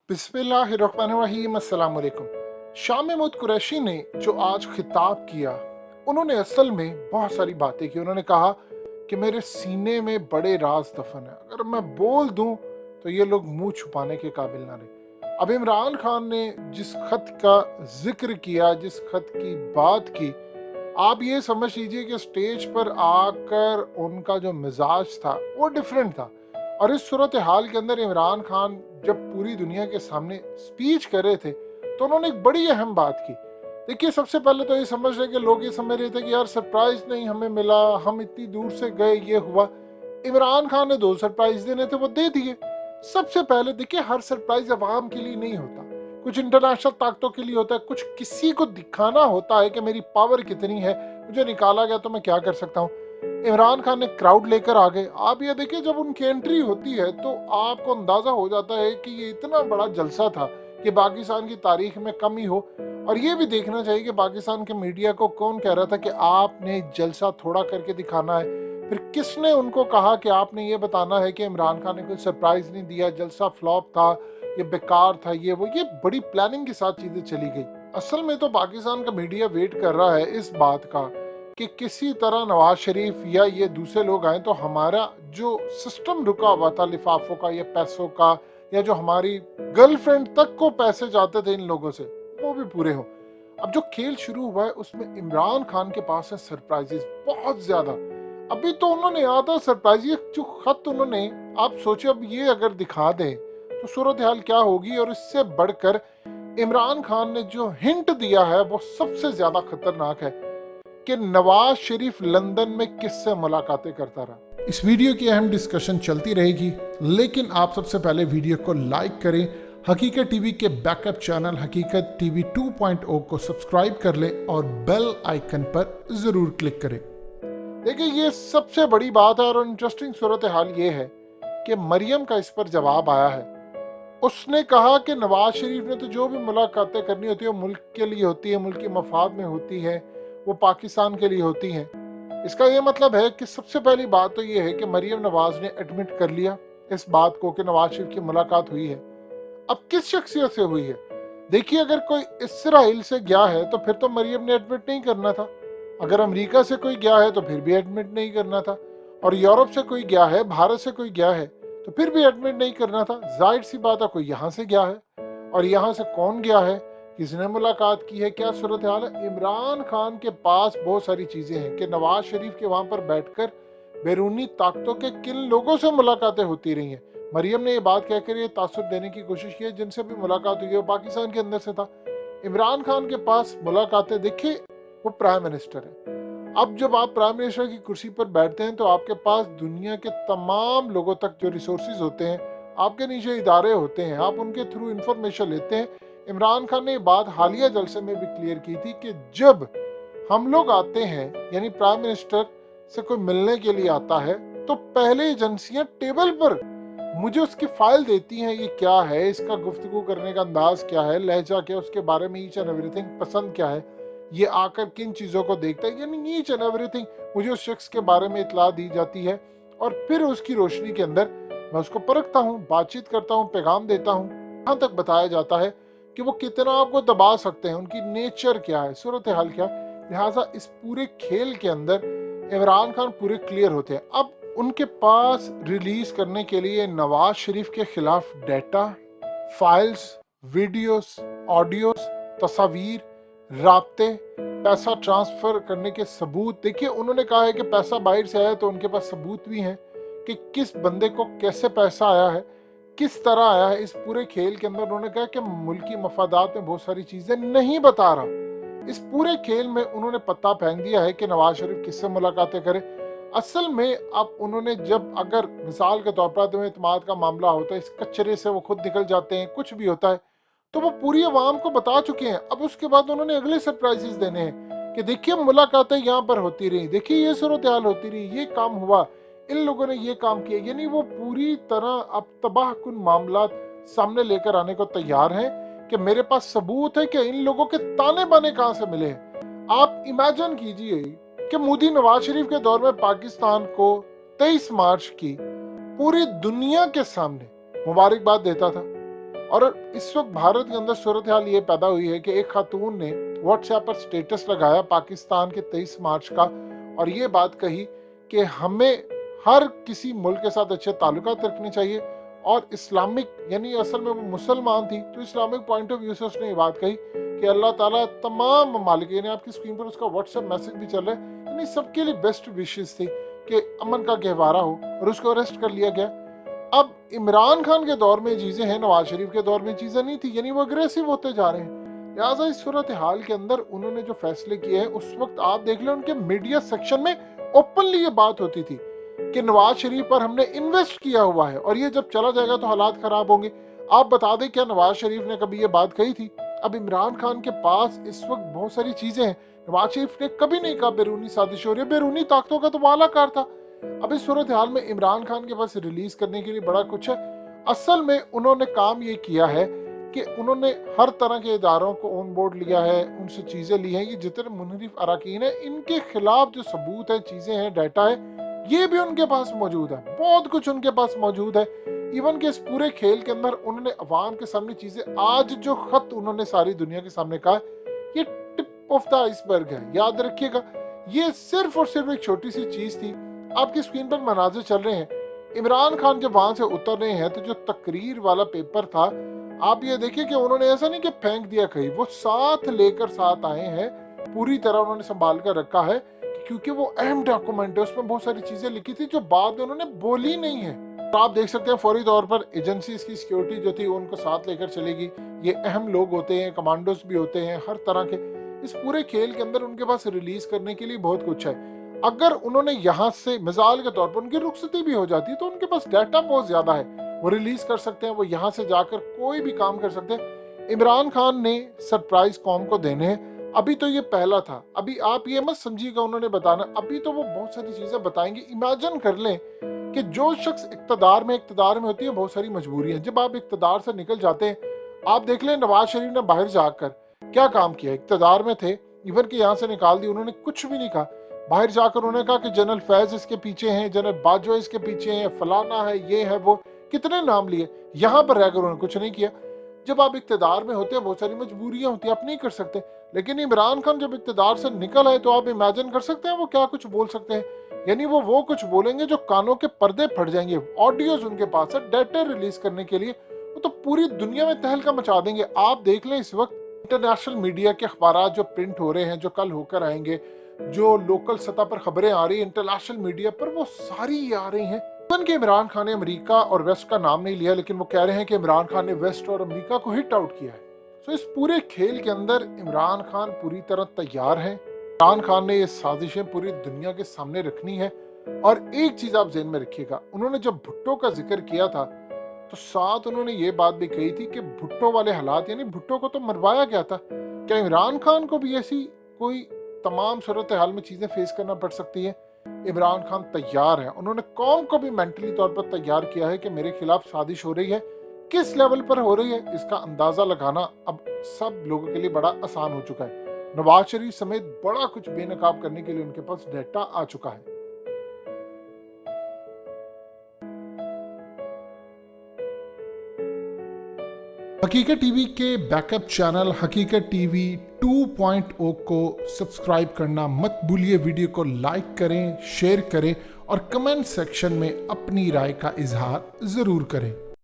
बिस्मिल्लाहिर्रहमानिर्रहीम, अस्सलाम वालेकुम। शाह महमूद कुरैशी ने जो आज खिताब किया, उन्होंने असल में बहुत सारी बातें की। उन्होंने कहा कि मेरे सीने में बड़े राज दफन है, अगर मैं बोल दूं तो ये लोग मुंह छुपाने के काबिल ना रहे। अब इमरान खान ने जिस खत का जिक्र किया, जिस खत की बात की, आप ये समझ लीजिए कि स्टेज पर आकर उनका जो मिजाज था वो डिफरेंट था। और इस सूरत हाल के अंदर इमरान खान जब पूरी दुनिया के सामने स्पीच कर रहे थे तो उन्होंने एक बड़ी अहम बात की। देखिए, सबसे पहले तो ये समझ रहे कि लोग ये समझ रहे थे कि यार सरप्राइज नहीं हमें मिला, हम इतनी दूर से गए, ये हुआ। इमरान खान ने 2 सरप्राइज देने थे, वो दे दिए। सबसे पहले देखिए, हर सरप्राइज अवाम के लिए नहीं होता, कुछ इंटरनेशनल ताकतों के लिए होता है, कुछ किसी को दिखाना होता है कि मेरी पावर कितनी है, मुझे निकाला गया तो मैं क्या कर सकता हूँ। इमरान खान ने क्राउड लेकर आ गए। आप ये देखिए, जब उनकी एंट्री होती है तो आपको अंदाजा हो जाता है कि ये इतना बड़ा जलसा था कि पाकिस्तान की तारीख में कम ही हो। और ये भी देखना चाहिए कि पाकिस्तान के मीडिया को कौन कह रहा था कि आपने जलसा थोड़ा करके दिखाना है। फिर किसने उनको कहा कि आपने ये बताना है कि इमरान खान ने कोई सरप्राइज नहीं दिया, जलसा फ्लॉप था, ये बेकार था, ये वो। ये बड़ी प्लानिंग के साथ चीजें चली गई। असल में तो पाकिस्तान का मीडिया वेट कर रहा है इस बात का कि किसी तरह नवाज शरीफ या ये दूसरे लोग आए तो हमारा जो सिस्टम रुका हुआ था लिफाफों का या पैसों का, या जो हमारी गर्लफ्रेंड तक को पैसे जाते थे इन लोगों से, वो भी पूरे हो। अब जो खेल शुरू हुआ है उसमें इमरान खान के पास है सरप्राइजेस बहुत ज्यादा। अभी तो उन्होंने आधा सरप्राइज, ये जो खत उन्होंने, आप सोचिए अब ये अगर दिखा दें तो सूरत हाल क्या होगी। और इससे बढ़कर इमरान खान ने जो हिंट दिया है वो सबसे ज्यादा खतरनाक है कि नवाज शरीफ लंदन में किससे मुलाकातें करता रहा। इस वीडियो की अहम डिस्कशन चलती रहेगी, लेकिन आप सबसे पहले वीडियो को लाइक करें, हकीकत टीवी के बैकअप चैनल हकीकत टीवी 2.0 को सब्सक्राइब कर लें और बेल आइकन पर जरूर क्लिक करें। देखिए, ये सबसे बड़ी बात है और इंटरेस्टिंग सूरत हाल ये है कि मरियम का इस पर जवाब आया है। उसने कहा कि नवाज शरीफ ने तो जो भी मुलाकातें करनी होती है वो मुल्क के लिए होती है, मुल्क के मफाद में होती है, वो पाकिस्तान के लिए होती हैं। इसका ये मतलब है कि सबसे पहली बात तो ये है कि मरियम नवाज ने एडमिट कर लिया इस बात को कि नवाज शरीफ की मुलाकात हुई है। अब किस शख्सियत से हुई है? देखिए, अगर कोई इसराइल से गया है तो फिर तो मरियम ने एडमिट नहीं करना था। अगर अमेरिका से कोई गया है तो फिर भी एडमिट नहीं करना था। और यूरोप से कोई गया है, भारत से कोई गया है तो फिर भी एडमिट नहीं करना था। जाहिर सी बात है, कोई यहाँ से गया है। और यहाँ से कौन गया है, किसने मुलाकात की है, क्या सूरत हाल है। इमरान खान के पास बहुत सारी चीजें हैं कि नवाज शरीफ के वहां पर बैठकर बैरूनी ताकतों के किन लोगों से मुलाकातें होती रही हैं। मरियम ने ये बात कहकर ये तासुर देने की कोशिश की है जिनसे भी मुलाकात हुई है वो पाकिस्तान के अंदर से था। इमरान खान के पास मुलाकातें, देखिए वो प्राइम मिनिस्टर है। अब जब आप प्राइम मिनिस्टर की कुर्सी पर बैठते हैं तो आपके पास दुनिया के तमाम लोगों तक जो रिसोर्सेज होते हैं, आपके नीचे इदारे होते हैं, आप उनके थ्रू इंफॉर्मेशन लेते हैं। इमरान खान ने ये बात हालिया जलसे में भी क्लियर की थी कि जब हम लोग आते हैं, यानी प्राइम मिनिस्टर से कोई मिलने के लिए आता है, तो पहले एजेंसियां टेबल पर मुझे उसकी फाइल देती हैं, ये क्या है, इसका गुफ्तगू करने का अंदाज क्या है, लहजा क्या, उसके बारे में ईच एंड एवरीथिंग, पसंद क्या है, ये आकर किन चीज़ों को देखता है, यानी ईच एंड एवरीथिंग मुझे उस शख्स के बारे में इतला दी जाती है। और फिर उसकी रोशनी के अंदर मैं उसको परखता हूँ, बातचीत करता हूँ, पैगाम देता हूँ। यहाँ तक बताया जाता है कि वो कितना आपको दबा सकते हैं, उनकी नेचर क्या है, सूरत हाल क्या है। लिहाजा इस पूरे खेल के अंदर इमरान खान पूरे क्लियर होते हैं। अब उनके पास रिलीज करने के लिए नवाज शरीफ के खिलाफ डेटा, फाइल्स, वीडियोस, ऑडियोस, तस्वीर, राब्ते, पैसा ट्रांसफर करने के सबूत। देखिए, उन्होंने कहा है कि पैसा बाहर से आया तो उनके पास सबूत भी हैं कि किस बंदे को कैसे पैसा आया है, किस तरह आया है। इस पूरे खेल के अंदर उन्होंने कहा कि मुल्की मफादात में बहुत सारी चीजें नहीं बता रहा। इस पूरे खेल में उन्होंने पत्ता फेंक दिया है कि नवाज शरीफ किससे मुलाकातें करे। असल में अब उन्होंने, जब अगर मिसाल के तौर पर एतमाद का मामला होता है, इस कचरे से वो खुद निकल जाते हैं, कुछ भी होता है तो वो पूरी आवाम को बता चुके हैं। अब उसके बाद उन्होंने अगले सरप्राइजेस देने हैं कि देखिए मुलाकातें यहाँ पर होती रही, देखिए ये सूरत हाल होती रही, ये काम हुआ, इन लोगों ने ये काम किया। यानी वो पूरी तरह अब तबाहकुन मामला सामने लेकर आने को तैयार हैं कि मेरे पास सबूत है कि इन लोगों के ताने बाने कहाँ से मिले हैं। आप इमेजिन कीजिए कि मोदी नवाज शरीफ के दौर में पाकिस्तान को 23 मार्च की पूरी दुनिया के सामने मुबारकबाद देता था اور اس وقت بھارت کے اندر صورتحال یہ پیدا ہوئی ہے کہ ایک خاتون نے واٹس ایپ پر سٹیٹس لگایا پاکستان کے 23 مارچ کا، اور یہ بات کہی کہ ہمیں ہر کسی ملک کے ساتھ اچھے تعلقات رکھنے چاہیے، اور اسلامک یعنی اصل میں وہ مسلمان تھی تو اسلامک پوائنٹ آف ویو سے اس نے یہ بات کہی کہ اللہ تعالیٰ تمام ممالک، یعنی آپ کی اسکرین پر اس کا واٹس ایپ میسج بھی چل رہا ہے، یعنی سب کے لیے بیسٹ وشز تھی کہ امن کا گہوارہ ہو، اور اس کو اریسٹ کر لیا گیا۔ اب عمران خان کے دور میں چیزیں ہیں، نواز شریف کے دور میں چیزیں نہیں تھی، یعنی وہ اگریسو ہوتے جا رہے ہیں۔ لہٰذا اس صورتحال کے اندر انہوں نے جو فیصلے کیے ہیں، اس وقت آپ دیکھ لیں ان کے میڈیا سیکشن میں اوپنلی یہ بات ہوتی تھی کہ نواز شریف پر ہم نے انویسٹ کیا ہوا ہے، اور یہ جب چلا جائے گا تو حالات خراب ہوں گے۔ آپ بتا دیں کیا نواز شریف نے کبھی یہ بات کہی تھی؟ اب عمران خان کے پاس اس وقت بہت ساری چیزیں ہیں، نواز شریف نے کبھی نہیں کہا بیرونی سازش ہو رہی ہے، بیرونی طاقتوں کا تو وہ اعلیٰ کار تھا۔ اب اس صورتحال میں عمران خان کے پاس ریلیز کرنے کے لیے بڑا کچھ ہے۔ اصل میں انہوں نے کام یہ کیا ہے کہ انہوں نے ہر طرح کے اداروں کو آن بورڈ لیا ہے، ان سے چیزیں لی ہیں، یہ جتنے منحرف اراکین ہیں ان کے خلاف جو ثبوت ہیں، چیزیں ہیں، ڈیٹا ہے، یہ بھی ان کے پاس موجود ہے، بہت کچھ ان کے پاس موجود ہے۔ ایون کہ اس پورے کھیل کے اندر انہوں نے عوام کے سامنے چیزیں، آج جو خط انہوں نے ساری دنیا کے سامنے کہا ہے، یہ ٹپ آف دا آئس برگ ہے، یاد رکھیے گا، یہ صرف اور صرف ایک چھوٹی سی چیز تھی۔ آپ کی اسکرین پر مناظر چل رہے ہیں، عمران خان جب وہاں سے اتر رہے ہیں تو جو تقریر والا پیپر تھا، آپ یہ دیکھیں کہ انہوں نے ایسا نہیں کہ پھینک دیا کہیں، وہ ساتھ لے کر ساتھ آئے ہیں، پوری طرح انہوں نے سنبھال کر رکھا ہے، کیونکہ وہ اہم ڈاکومنٹ ہے، اس میں بہت ساری چیزیں لکھی تھی جو بعد میں انہوں نے بولی نہیں ہے۔ تو آپ دیکھ سکتے ہیں فوری طور پر ایجنسیز کی سیکیورٹی جو تھی ان کو ساتھ لے کر چلے گی، یہ اہم لوگ ہوتے ہیں، کمانڈوز بھی ہوتے ہیں، ہر طرح کے۔ اس پورے کھیل کے اندر ان کے پاس ریلیز کرنے کے لیے بہت کچھ ہے۔ اگر انہوں نے یہاں سے مثال کے طور پر ان کی رخصتی بھی ہو جاتی تو ان کے پاس ڈیٹا بہت زیادہ ہے، وہ ریلیز کر سکتے ہیں، وہ یہاں سے جا کر کوئی بھی کام کر سکتے ہیں۔ عمران خان نے سرپرائز قوم کو دینے ہیں، ابھی تو یہ پہلا تھا، ابھی آپ یہ مت سمجھیے گا انہوں نے بتانا، ابھی تو وہ بہت ساری چیزیں بتائیں گے۔ امیجن کر لیں کہ جو شخص اقتدار میں ہوتی ہے، بہت ساری مجبوریاں، جب آپ اقتدار سے نکل جاتے ہیں، آپ دیکھ لیں نواز شریف نے باہر جا کر کیا کام کیا، اقتدار میں تھے، ایون کہ یہاں سے نکال دی، انہوں نے کچھ بھی نہیں کہا، باہر جا کر انہوں نے کہا کہ جنرل فیض اس کے پیچھے ہیں، جنرل باجوہ اس کے پیچھے ہیں، فلانا ہے، یہ ہے، وہ کتنے نام لیے، یہاں پر رہ کر انہوں نے کچھ نہیں کیا۔ جب آپ اقتدار میں ہوتے ہیں بہت ساری مجبوریاں ہوتی ہیں، آپ نہیں کر سکتے، لیکن عمران خان جب اقتدار سے نکل آئے تو آپ امیجن کر سکتے ہیں وہ کیا کچھ بول سکتے ہیں، یعنی وہ کچھ بولیں گے جو کانوں کے پردے پھٹ جائیں گے، آڈیوز ان کے پاس ہے، ڈیٹا ریلیز کرنے کے لیے، وہ تو پوری دنیا میں تہلکہ مچا دیں گے۔ آپ دیکھ لیں اس وقت انٹرنیشنل میڈیا کے اخبارات جو پرنٹ ہو رہے ہیں، جو کل ہو کر آئیں گے، جو لوکل سطح پر خبریں آ رہی ہیں انٹرنیشنل میڈیا پر، وہ ساری آ رہی ہیں کہ عمران خان نے امریکہ اور ویسٹ کا نام نہیں لیا، لیکن وہ کہہ رہے ہیں کہ عمران خان نے ویسٹ اور امریکہ کو ہٹ آؤٹ کیا ہے۔ تو اس پورے کھیل کے اندر عمران خان پوری طرح تیار ہیں۔ عمران خان نے یہ سازشیں پوری دنیا کے سامنے رکھنی ہے، اور ایک چیز آپ ذہن میں رکھیے گا، انہوں نے جب بھٹو کا ذکر کیا تھا تو ساتھ انہوں نے یہ بات بھی کہی تھی کہ بھٹو والے حالات، یعنی بھٹو کو تو مروایا گیا تھا، کیا عمران خان کو بھی ایسی کوئی تمام صورتحال میں چیزیں فیس کرنا پڑ سکتی ہیں؟ عمران خان تیار ہے، انہوں نے قوم کو بھی مینٹلی طور پر تیار کیا ہے کہ میرے خلاف سازش ہو رہی ہے، کس لیول پر ہو رہی ہے اس کا اندازہ لگانا اب سب لوگوں کے لیے بڑا آسان ہو چکا ہے۔ نواز شریف سمیت بڑا کچھ بے نقاب کرنے کے لیے ان کے پاس ڈیٹا آ چکا ہے۔ حقیقت ٹی وی کے بیک اپ چینل حقیقت ٹی وی 2.0 کو سبسکرائب کرنا مت بھولیے، ویڈیو کو لائک کریں، شیئر کریں اور کمنٹ سیکشن میں اپنی رائے کا اظہار ضرور کریں۔